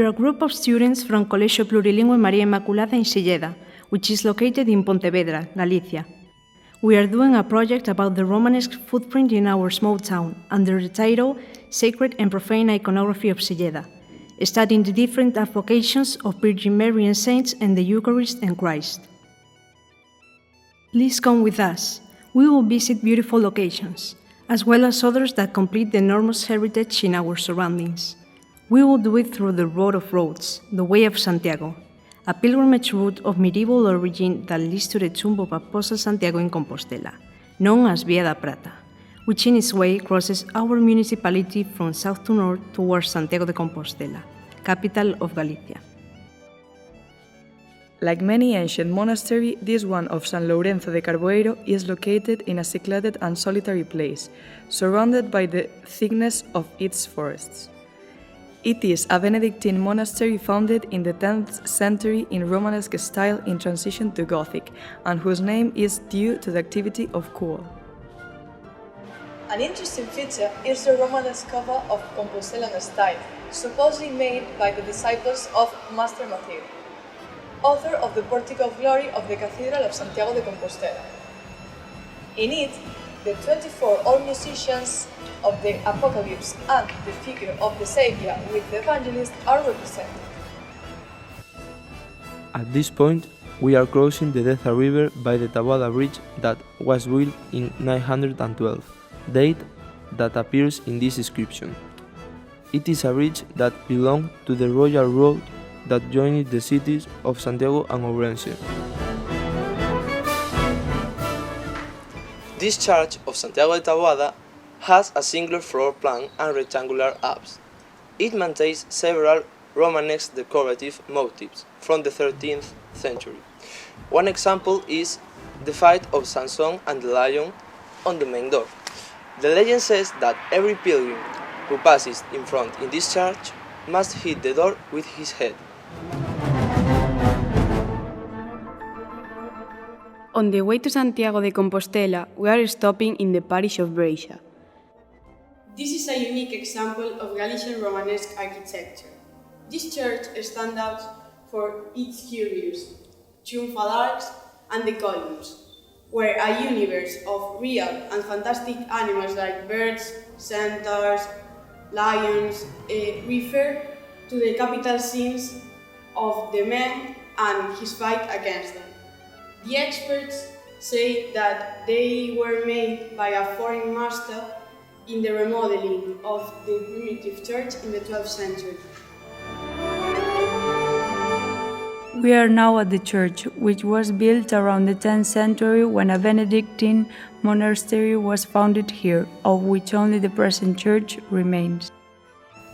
We're a group of students from Colegio Plurilingüe María Inmaculada in Silleda, which is located in Pontevedra, Galicia. We are doing a project about the Romanesque footprint in our small town under the title Sacred and Profane Iconography of Silleda, studying the different avocations of Virgin Mary and Saints and the Eucharist and Christ. Please come with us. We will visit beautiful locations, as well as others that complete the enormous heritage in our surroundings. We will do it through the Road of Roads, the Way of Santiago, a pilgrimage route of medieval origin that leads to the tomb of Apostle Santiago in Compostela, known as Via da Prata, which in its way crosses our municipality from south to north towards Santiago de Compostela, capital of Galicia. Like many ancient monasteries, this one of San Lourenço de Carboeiro is located in a secluded and solitary place, surrounded by the thickness of its forests. It is a Benedictine monastery founded in the 10th century in Romanesque style in transition to Gothic, and whose name is due to the activity of coal. An interesting feature is the Romanesque cover of Compostelan style, supposedly made by the disciples of Master Mateo, author of the Portico of Glory of the Cathedral of Santiago de Compostela. In it, the 24 old musicians of the Apocalypse and the figure of the Savior with the Evangelist are represented. At this point, we are crossing the Deza River by the Taboada Bridge that was built in 912, date that appears in this inscription. It is a bridge that belonged to the royal road that joined the cities of Santiago and Ourense. This church of Santiago de Taboada has a singular floor plan and rectangular apse. It maintains several Romanesque decorative motifs from the 13th century. One example is the fight of Samson and the lion on the main door. The legend says that every pilgrim who passes in front in this church must hit the door with his head. On the way to Santiago de Compostela, we are stopping in the parish of Breixa. This is a unique example of Galician Romanesque architecture. This church stands out for its curious, triumphal arcs and the columns, where a universe of real and fantastic animals like birds, centaurs, lions refer to the capital scenes of the man and his fight against them. The experts say that they were made by a foreign master in the remodeling of the primitive church in the 12th century. We are now at the church, which was built around the 10th century when a Benedictine monastery was founded here, of which only the present church remains.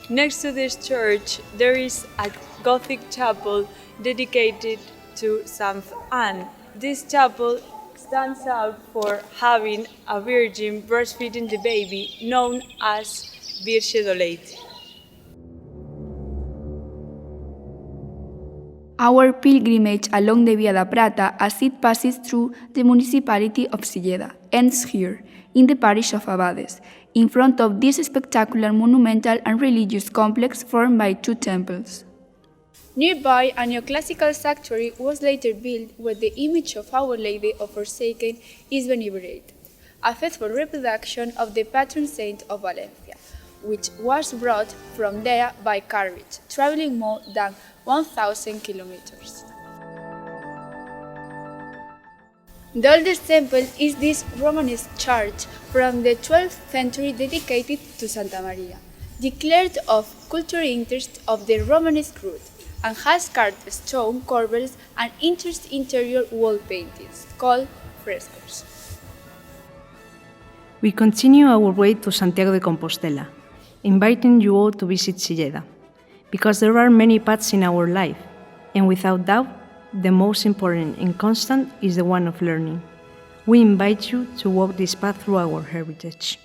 Next to this church, there is a Gothic chapel dedicated to St. Anne. This chapel stands out for having a virgin breastfeeding the baby, known as Virge do Leite. Our pilgrimage along the Via da Prata, as it passes through the municipality of Silleda, ends here, in the parish of Abades, in front of this spectacular monumental and religious complex formed by two temples. Nearby, a neoclassical sanctuary was later built where the image of Our Lady of Forsaken is venerated, a faithful reproduction of the patron saint of Valencia, which was brought from there by carriage, traveling more than 1,000 kilometers. The oldest temple is this Romanesque church from the 12th century dedicated to Santa Maria, declared of cultural interest of the Romanesque route, and has carved stone corbels and interesting interior wall paintings, called frescoes. We continue our way to Santiago de Compostela, inviting you all to visit Silleda, because there are many paths in our life, and without doubt, the most important and constant is the one of learning. We invite you to walk this path through our heritage.